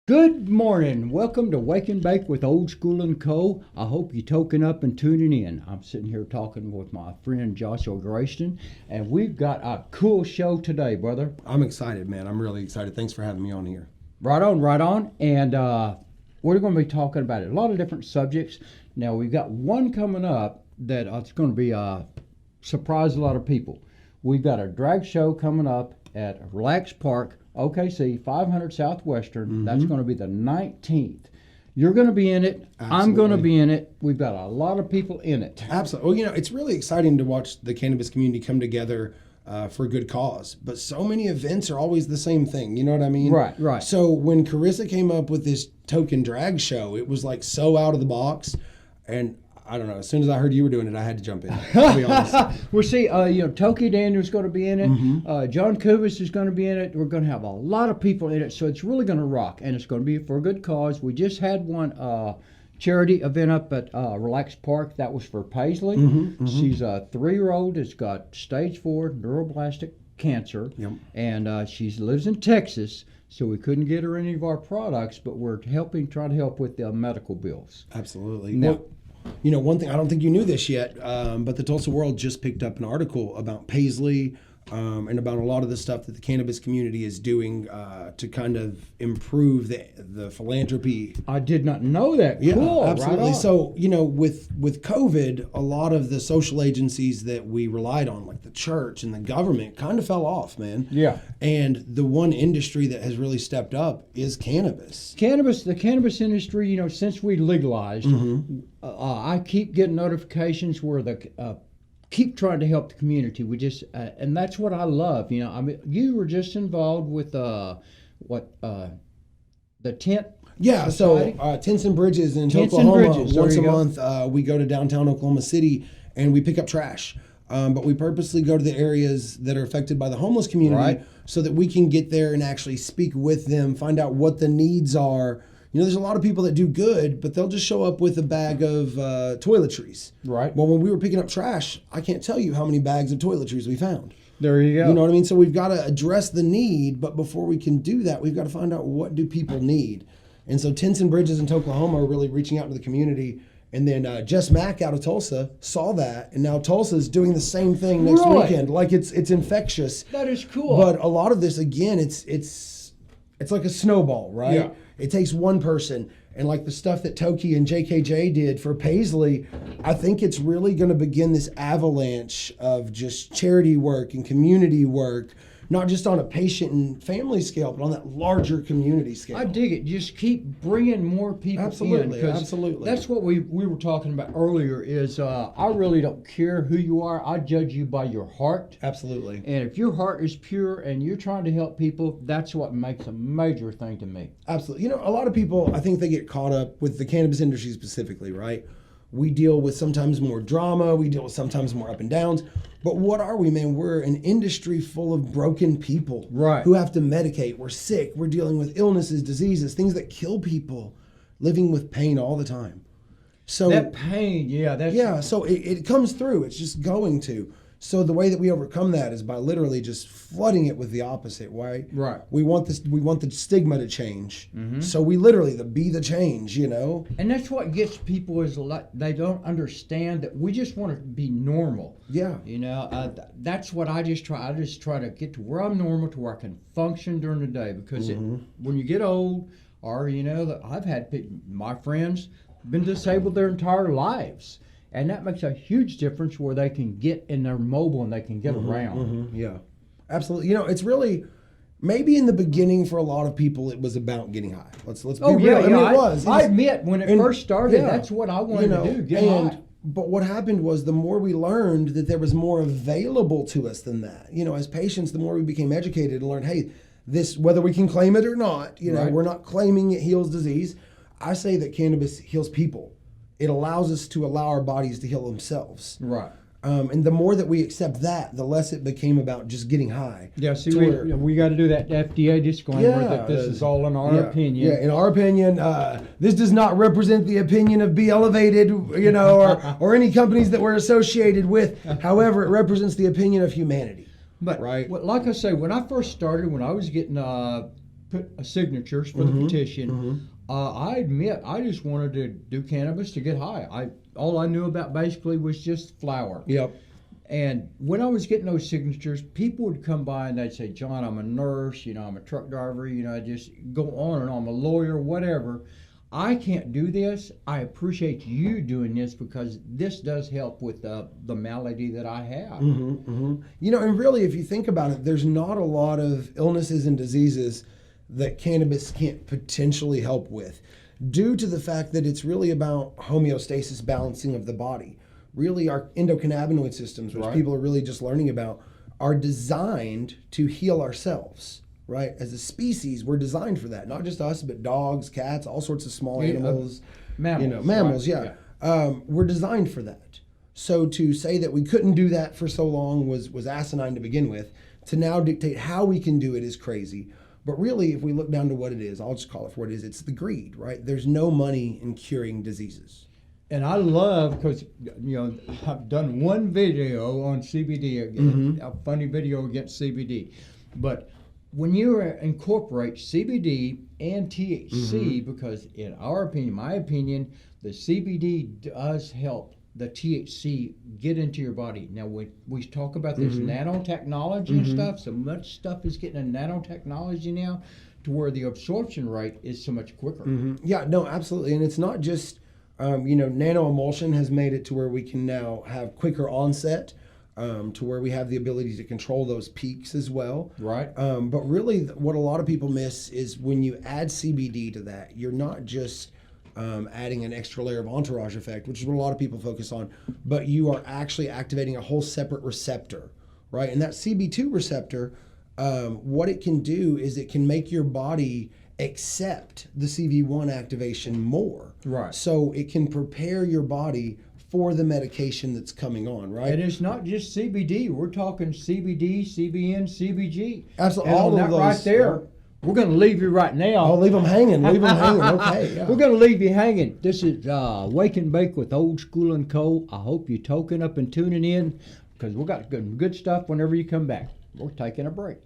Good morning. Welcome to Wake and Bake with Old School and Co. I hope you're toking up and tuning in. I'm sitting here talking with my friend Joshua Grayston, and we've got a cool show today, brother. I'm excited, man. I'm really excited. Thanks for having me on here. Right on, right on. And we're going to be talking about a lot of different subjects. Now, we've got one coming up that it's going to be surprise a lot of people. We've got a drag show coming up at Relax Park, OKC, 500 Southwestern. Mm-hmm. That's going to be the 19th. You're going to be in it. Absolutely. I'm going to be in it. We've got a lot of people in it. Absolutely. Well, it's really exciting to watch the cannabis community come together for a good cause. But so many events are always the same thing. You know what I mean? Right, right. So when Carissa came up with this token drag show, it was like so out of the box. And I don't know. As soon as I heard you were doing it, I had to jump in. To be honest. We'll see. Toke Daniel's going to be in it. Mm-hmm. John Kubis is going to be in it. We're going to have a lot of people in it, so it's really going to rock, and it's going to be for a good cause. We just had one charity event up at Relax Park. That was for Paisley. Mm-hmm, mm-hmm. She's a 3-year-old that's got stage 4 neuroblastic cancer, yep. And she lives in Texas. So we couldn't get her any of our products, but we're trying to help with the medical bills. Absolutely. Now, one thing, I don't think you knew this yet, but the Tulsa World just picked up an article about Paisley and about a lot of the stuff that the cannabis community is doing to kind of improve the philanthropy. I did not know that. Yeah, cool. absolutely. Right So, with COVID, a lot of the social agencies that we relied on, like the church and the government, kind of fell off, man. Yeah. And the one industry that has really stepped up is cannabis. The cannabis industry, since we legalized, mm-hmm. I keep getting notifications where keep trying to help the community. We just, and that's what I love. You were just involved with the tent. Yeah, Society? So Tents and Bridges in Oklahoma. Once a month, we go to downtown Oklahoma City and we pick up trash. But we purposely go to the areas that are affected by the homeless community, right, so that we can get there and actually speak with them, find out what the needs are. There's a lot of people that do good, but they'll just show up with a bag of toiletries. Right. Well, when we were picking up trash, I can't tell you how many bags of toiletries we found. There you go. You know what I mean? So we've got to address the need, but before we can do that, we've got to find out what do people need. And so Tents and Bridges in Oklahoma are really reaching out to the community. And then Jess Mack out of Tulsa saw that, and now Tulsa's doing the same thing next weekend. Like it's infectious. That is cool. But a lot of this, again, it's like a snowball, right? Yeah. It takes one person, and like the stuff that Toki and JKJ did for Paisley, I think it's really going to begin this avalanche of just charity work and community work, not just on a patient and family scale, but on that larger community scale. I dig it. Just keep bringing more people in. Absolutely. That's what we were talking about earlier is I really don't care who you are. I judge you by your heart. Absolutely. And if your heart is pure and you're trying to help people, that's what makes a major thing to me. Absolutely. A lot of people, I think they get caught up with the cannabis industry specifically, right? We deal with sometimes more drama. We deal with sometimes more up and downs. But what are we, man? We're an industry full of broken people, right, who have to medicate. We're sick. We're dealing with illnesses, diseases, things that kill people, living with pain all the time. So that pain, so it comes through. It's just going to. So the way that we overcome that is by literally just flooding it with the opposite, right? Right. We want the stigma to change. Mm-hmm. So we literally be the change, And that's what gets people is they don't understand that we just want to be normal. Yeah. That's what I just try. I just try to get to where I'm normal, to where I can function during the day. Because mm-hmm. when you get old, or I've had my friends been disabled their entire lives. And that makes a huge difference where they can get in their mobile and they can get mm-hmm, around. Mm-hmm, yeah, absolutely. It's really, maybe in the beginning for a lot of people it was about getting high. Let's be real. Yeah, it was. I admit when it first started, that's what I wanted to do, get high. But what happened was the more we learned that there was more available to us than that. As patients, the more we became educated and learned, hey, this, whether we can claim it or not, right, we're not claiming it heals disease. I say that cannabis heals people. It allows us to allow our bodies to heal themselves. Right. And the more that we accept that, the less it became about just getting high. Yeah, see, we got to do that FDA disclaimer that this is all in our opinion. Yeah, in our opinion, this does not represent the opinion of Be Elevated, or any companies that we're associated with. However, it represents the opinion of humanity. But right? Like I say, when I first started, when I was getting signatures for the petition. I admit I just wanted to do cannabis to get high. All I knew about basically was just flower. Yep. And when I was getting those signatures, people would come by and they'd say, John, I'm a nurse, I'm a truck driver, I just go on and on, I'm a lawyer, whatever. I can't do this. I appreciate you doing this because this does help with the malady that I have. And really, if you think about it, there's not a lot of illnesses and diseases that cannabis can't potentially help with, due to the fact that it's really about homeostasis, balancing of the body. Really, our endocannabinoid systems, which people are really just learning about, are designed to heal ourselves, right? As a species, we're designed for that. Not just us, but dogs, cats, all sorts of small animals. Mammals. We're designed for that. So to say that we couldn't do that for so long was asinine to begin with. To now dictate how we can do it is crazy. But really, if we look down to what it is, I'll just call it for what it is. It's the greed, right? There's no money in curing diseases. And I love, because, I've done one video on CBD, a funny video against CBD. But when you incorporate CBD and THC, because in our opinion, my opinion, the CBD does help the THC get into your body. Now, we talk about this nanotechnology and stuff, so much stuff is getting in nanotechnology now to where the absorption rate is so much quicker. Yeah, no, absolutely. And it's not just... nano-emulsion has made it to where we can now have quicker onset, to where we have the ability to control those peaks as well. Right. But really, what a lot of people miss is when you add CBD to that, you're not just adding an extra layer of entourage effect, which is what a lot of people focus on, but you are actually activating a whole separate receptor, right? And that CB2 receptor, what it can do is it can make your body accept the CV1 activation more. Right. So it can prepare your body for the medication that's coming on, right? And it's not just CBD. We're talking CBD, CBN, CBG. Absolutely. And all on of that those. right there, we're going to leave you right now. I'll leave them hanging. Okay. Yeah. We're going to leave you hanging. This is Wake and Bake with Old School and Co. I hope you're toking up and tuning in, because we got good stuff whenever you come back. We're taking a break.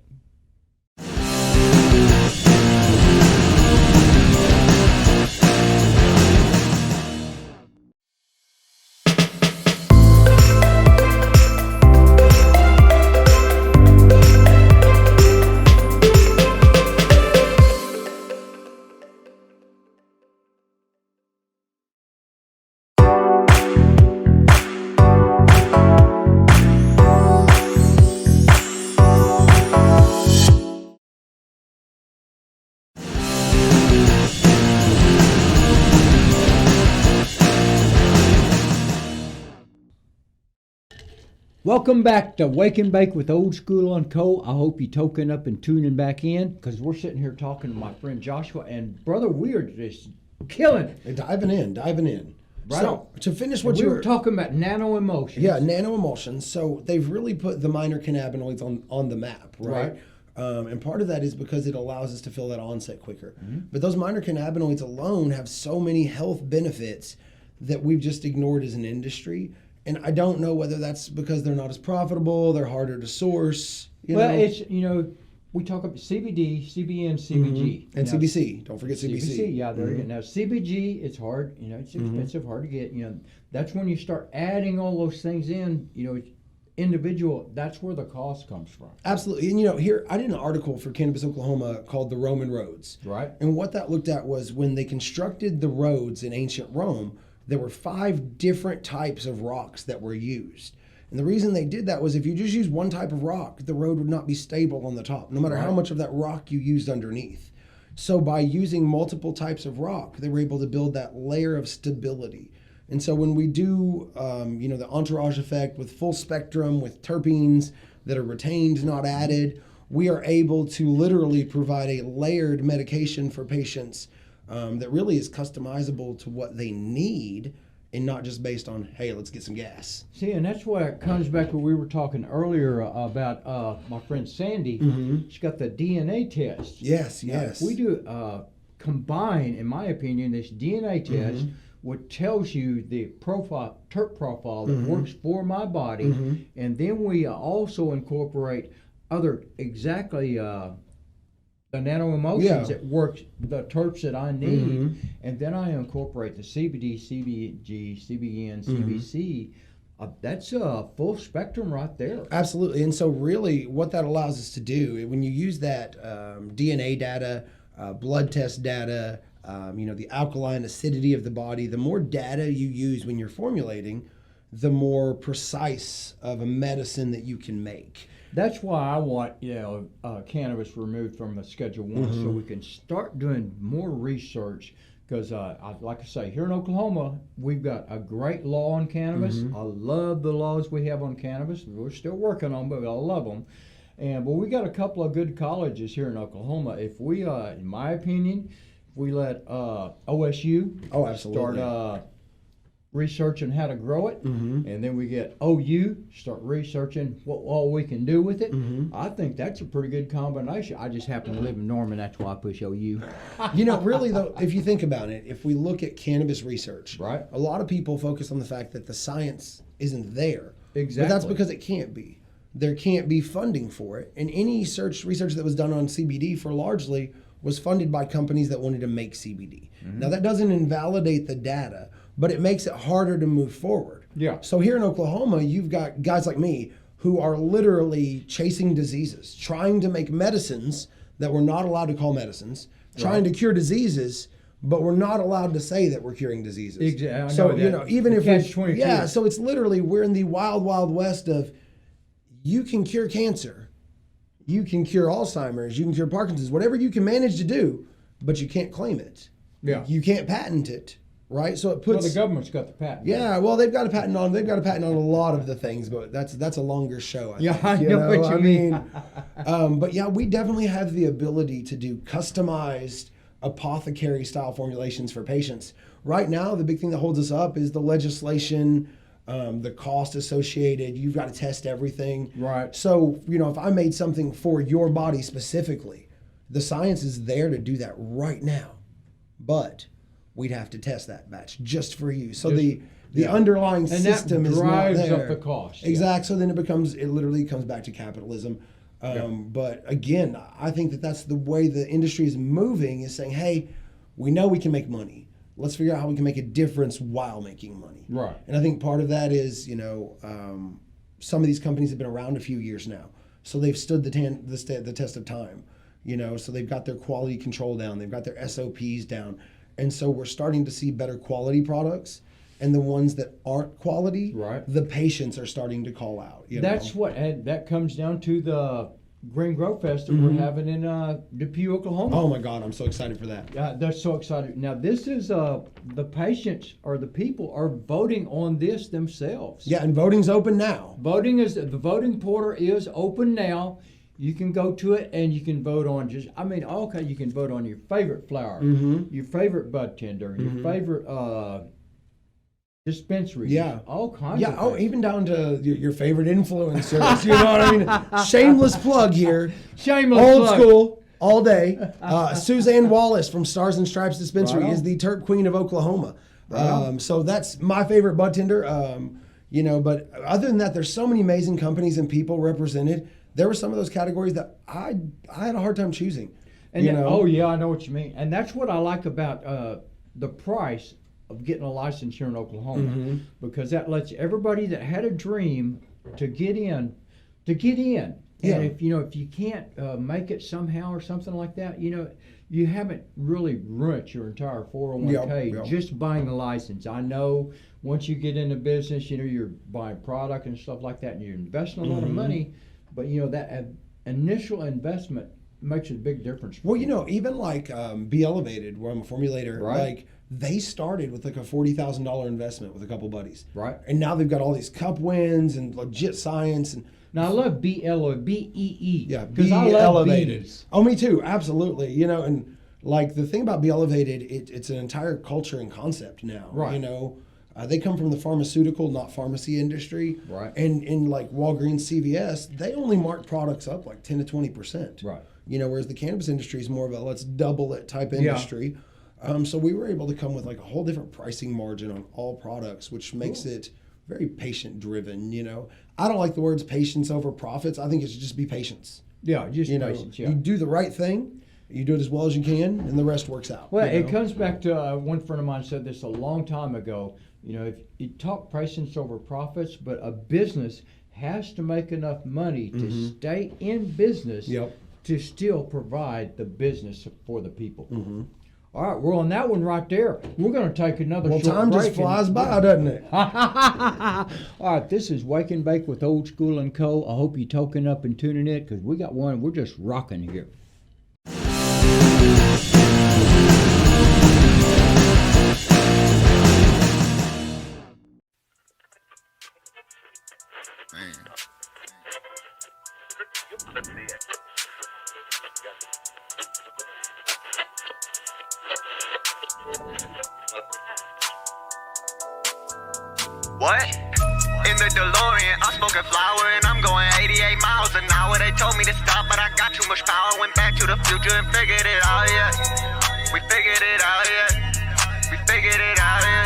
Welcome back to Wake and Bake with Old School and Co. I hope you're toking up and tuning back in, because we're sitting here talking to my friend Joshua, and brother, we are just killing it. Diving in. Right. So to finish what we were talking about nano-emulsions. Yeah, nano-emulsions. So they've really put the minor cannabinoids on the map, right? And part of that is because it allows us to feel that onset quicker. But those minor cannabinoids alone have so many health benefits that we've just ignored as an industry. And I don't know whether that's because they're not as profitable, they're harder to source. It's, we talk about CBD, CBN, CBG. And now, CBC. Don't forget CBC. CBC, yeah. Now, CBG, it's hard, it's expensive, hard to get. That's when you start adding all those things in, individual, that's where the cost comes from. Absolutely. And here, I did an article for Cannabis Oklahoma called The Roman Roads. Right. And what that looked at was when they constructed the roads in ancient Rome, there were 5 different types of rocks that were used. And the reason they did that was if you just use one type of rock, the road would not be stable on the top, no matter how much of that rock you used underneath. So by using multiple types of rock, they were able to build that layer of stability. And so when we do, the entourage effect with full spectrum, with terpenes that are retained, not added, we are able to literally provide a layered medication for patients that really is customizable to what they need, and not just based on, hey, let's get some gas. See, and that's why it comes back to what we were talking earlier about my friend Sandy. She's got the DNA test. Yes. If we do combine, in my opinion, this DNA test, what tells you the terp profile that works for my body, and then we also incorporate other exactly the nano emulsions Yeah. that works the terps that I need, Mhm. and then I incorporate the CBD, CBG, CBN, CBC. That's a full spectrum right there. Absolutely. And so really what that allows us to do, when you use that DNA data, blood test data, the alkaline acidity of the body, the more data you use when you're formulating, the more precise of a medicine that you can make. That's why I want cannabis removed from the Schedule 1 so we can start doing more research. Because, like I say, here in Oklahoma, we've got a great law on cannabis. I love the laws we have on cannabis. We're still working on them, but I love them. But we got a couple of good colleges here in Oklahoma. If we, in my opinion, if we let OSU start researching how to grow it, and then we get OU start researching what all we can do with it, I think that's a pretty good combination. I just happen to live in Norman, that's why I push OU. Really though, if you think about it, if we look at cannabis research, Right. a lot of people focus on the fact that the science isn't there. Exactly. But that's because it can't be. There can't be funding for it. And any research that was done on CBD for largely was funded by companies that wanted to make CBD. Now that doesn't invalidate the data, but it makes it harder to move forward. Yeah. So here in Oklahoma, you've got guys like me who are literally chasing diseases, trying to make medicines that we're not allowed to call medicines, trying to cure diseases, but we're not allowed to say that we're curing diseases. Exactly. So, even if Catch-22. so it's literally, we're in the wild, wild west of, you can cure cancer, you can cure Alzheimer's, you can cure Parkinson's, whatever you can manage to do, but you can't claim it. Yeah. You can't patent it, right? So it puts. Well, the government's got the patent. Yeah, well, they've got a patent on a lot of the things, but that's a longer show. I think, I know what you mean. But yeah, we definitely have the ability to do customized apothecary style formulations for patients. Right now, the big thing that holds us up is the legislation, the cost associated. You've got to test everything. Right. So, if I made something for your body specifically, the science is there to do that right now. But we'd have to test that batch just for you. So the underlying system is not there. And that drives up the cost. Exactly. So then it literally comes back to capitalism. But again, I think that's the way the industry is moving, is saying, hey, we know we can make money. Let's figure out how we can make a difference while making money. Right. And I think part of that is, some of these companies have been around a few years now. So they've stood the test of time. So they've got their quality control down. They've got their SOPs down. And so we're starting to see better quality products. And the ones that aren't quality, the patients are starting to call out. That's what, and that comes down to the Green Grow Fest that we're having in Depew, Oklahoma. Oh my God, I'm so excited for that. They're so excited. Now this is, the patients or the people are voting on this themselves. Yeah, and voting's open now. The voting portal is open now. You can go to it and you can vote on you can vote on your favorite flower, your favorite bud tender, your favorite dispensary, all kinds of things. Even down to your favorite influencers. You know what I mean? Shameless plug here. Old School all day. Suzanne Wallace from Stars and Stripes Dispensary is the terp queen of Oklahoma. So that's my favorite bud tender. But other than that, there's so many amazing companies and people represented. There were some of those categories that I had a hard time choosing. And I know what you mean. And that's what I like about the price of getting a license here in Oklahoma, because that lets everybody that had a dream to get in. And if you can't make it somehow or something like that, you haven't really ruined your entire 401k just buying a license. I know once you get into business, you're buying product and stuff like that, and you're investing a lot of money, but that initial investment makes a big difference. Well, even like Be Elevated, where I'm a formulator, like they started with like a $40,000 investment with a couple buddies. Right. And now they've got all these cup wins and legit science. And now I love BEE. Yeah, Be Elevated. Oh, me too. Absolutely. And like the thing about Be Elevated, it's an entire culture and concept now. Right. They come from the pharmaceutical, not pharmacy industry. Right. And in like Walgreens, CVS, they only mark products up like 10 to 20%. Right. Whereas the cannabis industry is more of a let's double it type industry. So we were able to come with like a whole different pricing margin on all products, which makes it very patient driven. I don't like the words patience over profits. I think it should just be patience. Yeah, just patience. Yeah. You do the right thing. You do it as well as you can, and the rest works out. Well, it comes back to one friend of mine said this a long time ago. You know, if you talk pricing over profits, but a business has to make enough money to stay in business to still provide the business for the people. All right, well, on that one right there, we're going to take another short break. Well, time just flies by, doesn't it? All right, this is Wake and Bake with Old School and Co. I hope you're toking up and tuning in because we got one. We're just rocking here. What? In the DeLorean, I'm smoking flower and I'm going 88 miles an hour. They told me to stop, but I got too much power. Went back to the future and figured it out, yeah. We figured it out, yeah. We figured it out, yeah.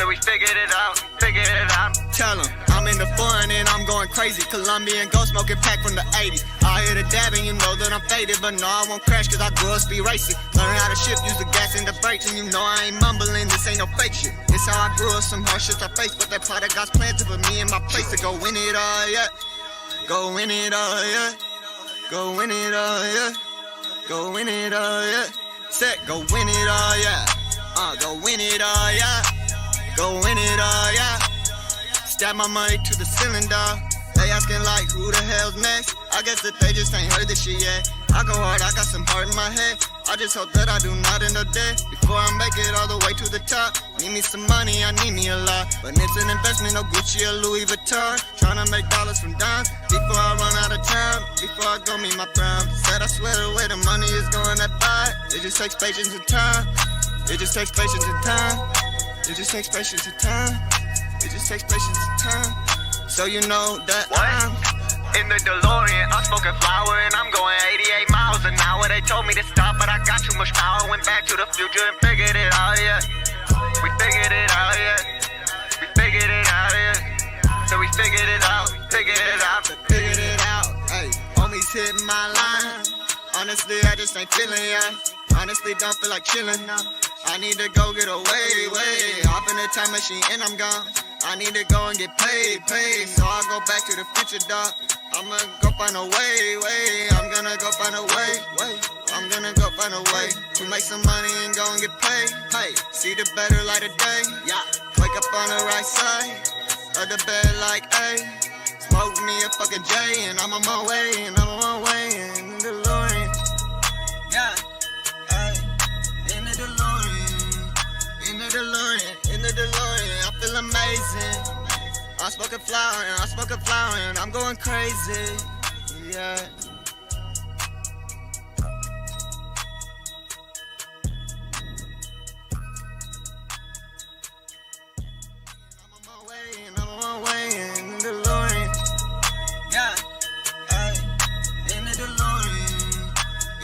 So we figured it out, figured it out. Tell them, I'm in the foreign and I'm going crazy. Colombian gold smoking pack from the 80s. I hear the dabbing, you know that I'm faded. But no, I won't crash cause I grew up speed racing. Learn how to shift, use the gas and the brakes. And you know I ain't mumbling, this ain't no fake shit. It's how I grew up, some hard shit I face. But that product God's plan to put me in my place to go win it all, yeah. Go win it all, yeah. Go win it all, yeah. Go win it all, yeah. Set, go win it all, yeah. Go win it all, yeah. Go win it all, yeah. Stab my money to the ceiling, dog. They asking like, who the hell's next? I guess that they just ain't heard this shit yet. I go hard, I got some heart in my head. I just hope that I do not end up dead before I make it all the way to the top. Need me some money, I need me a lot. But it's an investment, no Gucci or Louis Vuitton. Tryna make dollars from dimes before I run out of time. Before I go meet my prime. Said I swear the way the money is going that buy. It just takes patience and time. It just takes patience and time. It just takes patience and time. It just takes patience and time. So you know that I'm in the DeLorean, I'm smoking flower and I'm going 88 miles an hour. They told me to stop, but I got too much power. Went back to the future and figured it out, yeah. We figured it out, yeah. We figured it out, yeah. So we figured it out, figured it out, figured it out. Hey, homies hitting my line. Honestly, I just ain't feeling ya. Honestly, don't feel like chilling now. I need to go get away, way. Hop in the time machine and I'm gone. I need to go and get paid. So I go back to the future, dog. I'ma go find a way. I'm gonna go find a way. I'm gonna go find a way to make some money and go and get paid. Hey, see the better light of day. Yeah, wake up on the right side of the bed like, hey, smoke me a fucking J and I'm on my way. In the DeLorean. Yeah, hey, in the DeLorean. In the DeLorean, I feel amazing. I'm smoking flower and I'm going crazy. Yeah. I'm on my way in the DeLorean. Yeah. Hey. In the DeLorean.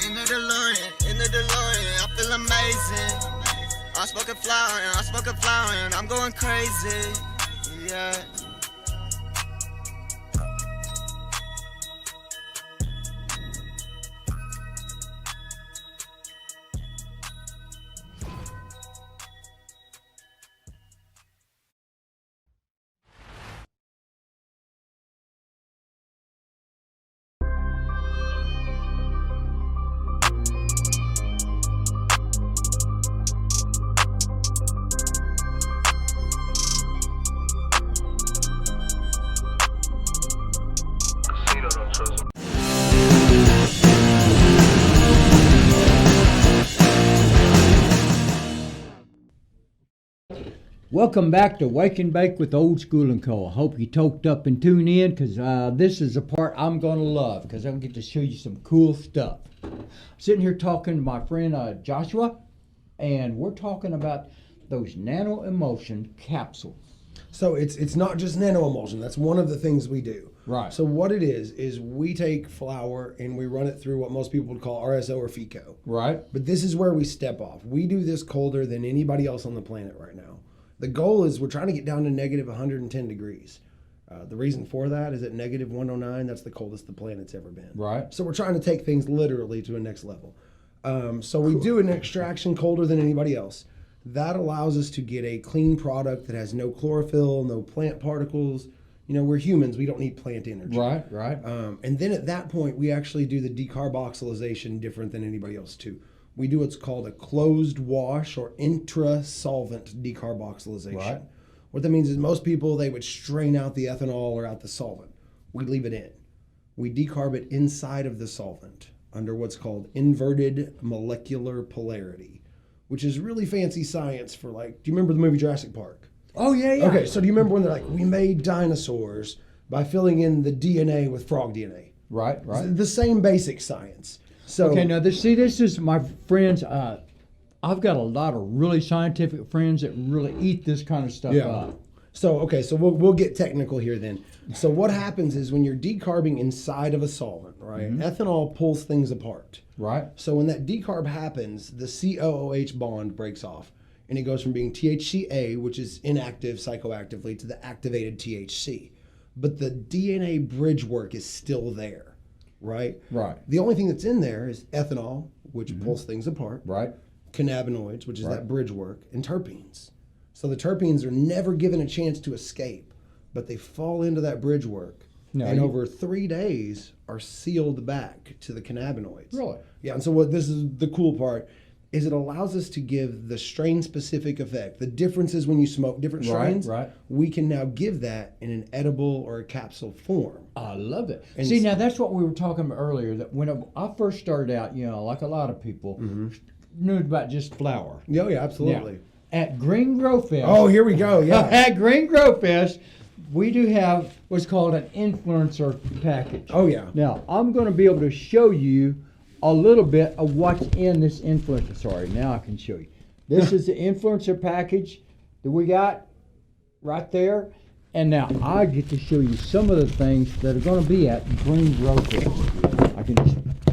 In the DeLorean, I feel amazing. I'm smoking flower and I'm going crazy. Yeah. Welcome back to Wake and Bake with Old School and Co. I hope you toked up and tuned in because this is the part I'm going to love because I'm going to get to show you some cool stuff. Sitting here talking to my friend Joshua, and we're talking about those nano emulsion capsules. So it's not just nano emulsion. That's one of the things we do. Right. So what it is we take flour and we run it through what most people would call RSO or FICO. Right. But this is where we step off. We do this colder than anybody else on the planet right now. The goal is we're trying to get down to negative 110 degrees. The reason for that is at negative 109, that's the coldest the planet's ever been. Right. So we're trying to take things literally to a next level. So we do an extraction colder than anybody else. That allows us to get a clean product that has no chlorophyll, no plant particles. You know, we're humans. We don't need plant energy. Right. And then at that point, we actually do the decarboxylation different than anybody else too. We do what's called a closed wash or intra-solvent decarboxylation. Right. What that means is most people, they would strain out the ethanol or out the solvent. We leave it in. We decarb it inside of the solvent under what's called inverted molecular polarity, which is really fancy science for, like, do you remember the movie Jurassic Park? Oh, yeah. Okay, so do you remember when they're like, we made dinosaurs by filling in the DNA with frog DNA? Right. It's the same basic science. So Okay, now this is my friends. I've got a lot of really scientific friends that really eat this kind of stuff up. So we'll get technical here then. So what happens is when you're decarbing inside of a solvent, right? Ethanol pulls things apart. Right. So when that decarb happens, the COOH bond breaks off. And it goes from being THCA, which is inactive psychoactively, to the activated THC. But the DNA bridge work is still there, right? Right. The only thing that's in there is ethanol, which pulls things apart. Right. Cannabinoids, which is that bridge work, and terpenes. So the terpenes are never given a chance to escape, but they fall into that bridge work. And over 3 days are sealed back to the cannabinoids. Really? Yeah, and so this is the cool part, is it allows us to give the strain-specific effect. The differences when you smoke different strains, we can now give that in an edible or a capsule form. I love it. And See, now that's what we were talking about earlier, that when I first started out, you know, like a lot of people, knew about just flour. Yeah, absolutely. Now, at Green Grow Fest. Oh, here we go, yeah. At Green Grow Fest, we do have what's called an influencer package. Oh, yeah. Now, I'm going to be able to show you a little bit of what's in this influencer. Sorry, now I can show you. This is the influencer package that we got right there. And now I get to show you some of the things that are going to be at Green Grow Fest. I can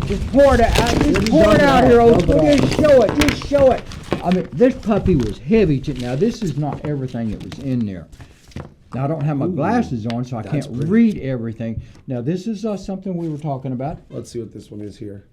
just pour it out. Just pour it out here, old school. Just show it. Just show it. I mean, this puppy was heavy. Now, this is not everything that was in there. Now, I don't have my glasses on, so I can't read everything. Now, this is something we were talking about. Let's see what this one is here.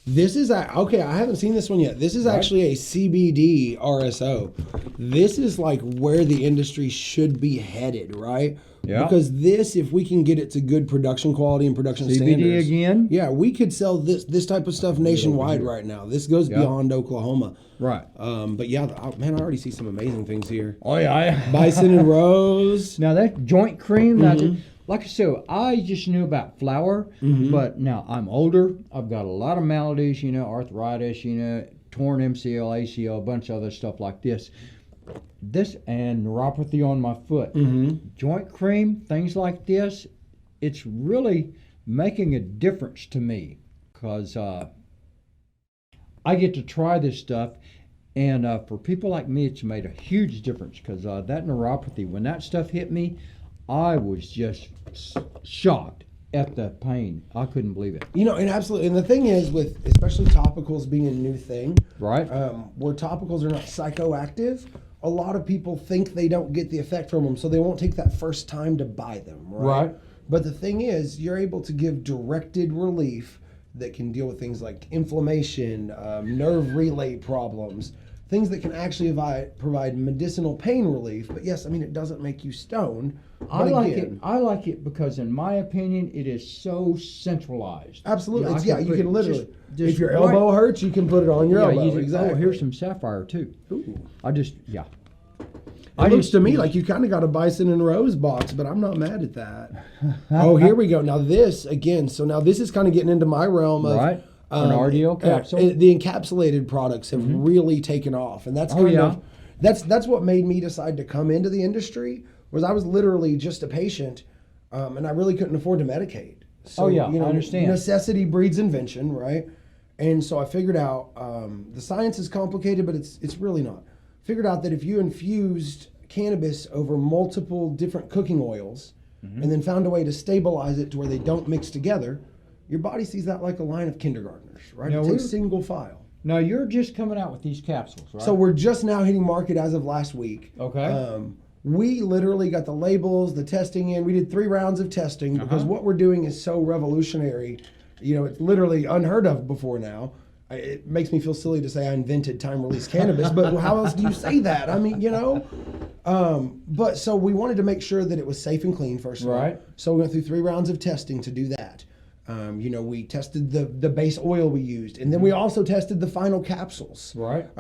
This is, okay, I haven't seen this one yet. This is actually a CBD RSO. This is like where the industry should be headed, right? Yeah. Because this, if we can get it to good production quality and production standards. CBD again? Yeah, we could sell this type of stuff nationwide right now. This goes beyond Oklahoma. Right. But yeah, man, I already see some amazing things here. Oh, yeah. Bison and Rose. Now, that joint cream, like I said, I just knew about flour, but now I'm older. I've got a lot of maladies, you know, arthritis, you know, torn MCL, ACL, a bunch of other stuff like this. This and neuropathy on my foot. Joint cream, things like this, it's really making a difference to me because I get to try this stuff. And for people like me, it's made a huge difference because that neuropathy, when that stuff hit me, I was just shocked at the pain. I couldn't believe it. You know, and absolutely. And the thing is, with especially topicals being a new thing, right? Where topicals are not psychoactive, a lot of people think they don't get the effect from them, so they won't take that first time to buy them, right? But the thing is, you're able to give directed relief that can deal with things like inflammation, nerve relay problems, things that can actually provide medicinal pain relief. But yes, I mean, it doesn't make you stoned. I like it because, in my opinion, it is so centralized. Absolutely. You can literally, if your elbow hurts, you can put it on your elbow. Exactly. Oh, here's some sapphire, too. Ooh. It looks to me like you kind of got a Bison and Rose box, but I'm not mad at that. Oh, here we go. Now this, again, so now this is kind of getting into my realm of... Right. An RDO capsule. The encapsulated products have really taken off, and that's that's what made me decide to come into the industry. Was I was literally just a patient, and I really couldn't afford to medicate. So, I understand. Necessity breeds invention, right? And so I figured out the science is complicated, but it's really not. Figured out that if you infused cannabis over multiple different cooking oils, and then found a way to stabilize it to where they don't mix together, your body sees that like a line of kindergartners, right? It's a single file. Now, you're just coming out with these capsules, right? So we're just now hitting market as of last week. Okay. We literally got the labels, the testing in. We did 3 rounds of testing because what we're doing is so revolutionary. You know, it's literally unheard of before now. it makes me feel silly to say I invented time-release cannabis, but how else do you say that? I mean, but so we wanted to make sure that it was safe and clean first of all. So we went through 3 rounds of testing to do that. We tested the base oil we used, and then we also tested the final capsules.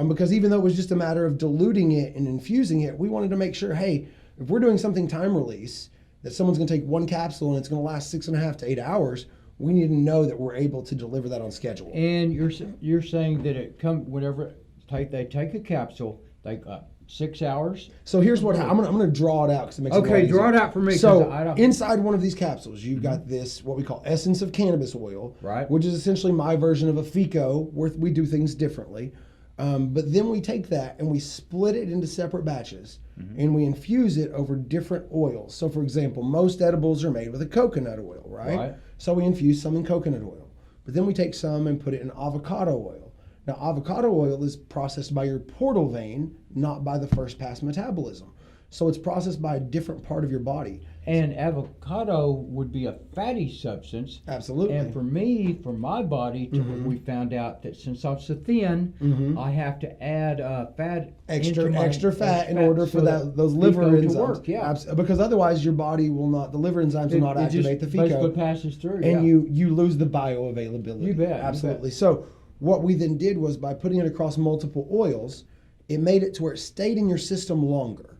Because even though it was just a matter of diluting it and infusing it, we wanted to make sure, hey, if we're doing something time release, that someone's going to take 1 capsule and it's going to last 6.5 to 8 hours, we need to know that we're able to deliver that on schedule. And you're saying that it whenever they take a capsule, they 6 hours. So here's what I'm going to draw it out because it makes it okay. Draw it out for me. So inside one of these capsules, you've got this what we call essence of cannabis oil, which is essentially my version of a FICO, where we do things differently. But then we take that and we split it into separate batches, and we infuse it over different oils. So for example, most edibles are made with a coconut oil, right? So we infuse some in coconut oil, but then we take some and put it in avocado oil. Now, avocado oil is processed by your portal vein, not by the first pass metabolism. So it's processed by a different part of your body. And avocado would be a fatty substance. Absolutely. And for me, for my body, we found out that since I'm so thin, I have to add fat, extra fat in order for those liver enzymes to work. Because otherwise, your body will not. The liver enzymes will not activate the FICO. Basically passes through, and you lose the bioavailability. You bet. Absolutely. You bet. So what we then did was by putting it across multiple oils, it made it to where it stayed in your system longer.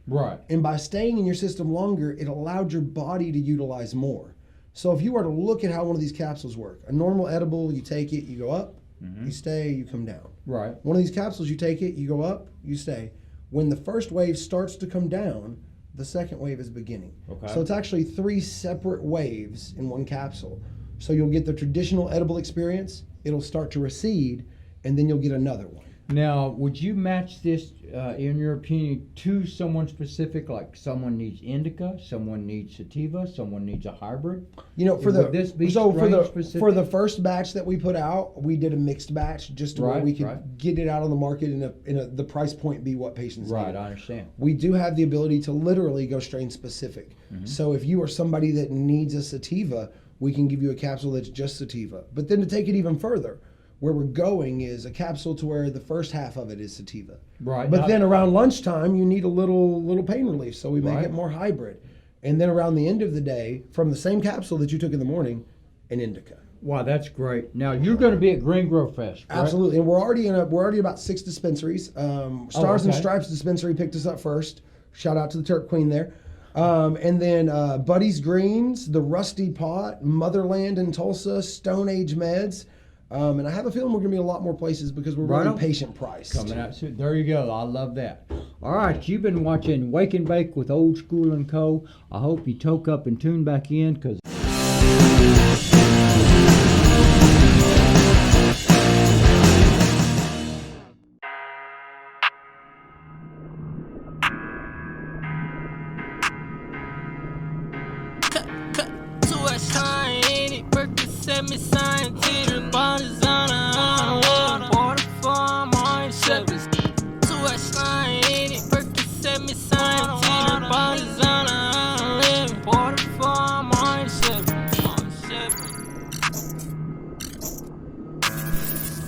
And by staying in your system longer, it allowed your body to utilize more. So if you were to look at how one of these capsules work, a normal edible, you take it, you go up, you stay, you come down. One of these capsules, you take it, you go up, you stay. When the first wave starts to come down, the second wave is beginning. So it's actually 3 separate waves in one capsule. So you'll get the traditional edible experience, it'll start to recede, and then you'll get another one. Now, would you match this, in your opinion, to someone specific? Like someone needs indica, someone needs sativa, someone needs a hybrid. For the first batch that we put out, we did a mixed batch just to where we could get it out on the market in the price point be what patients need. I understand. We do have the ability to literally go strain specific. So if you are somebody that needs a sativa, we can give you a capsule that's just sativa. But then to take it even further, where we're going is a capsule to where the first half of it is sativa. But then around lunchtime, you need a little pain relief, so we make it more hybrid. And then around the end of the day, from the same capsule that you took in the morning, an indica. Wow, that's great. Now you're going to be at Green Grove Fest, correct? Absolutely, and we're already about 6 dispensaries. Stars and Stripes dispensary picked us up first. Shout out to the Turk Queen there. And then Buddy's Greens, the Rusty Pot, Motherland in Tulsa, Stone Age Meds. And I have a feeling we're going to be a lot more places because we're really patient priced. Coming out soon. There you go. I love that. All right, you've been watching Wake and Bake with Old School and Co. I hope you toke up and tune back in because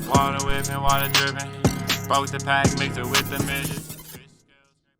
water whipping, water dripping. Broke the pack, mixed it with the midget.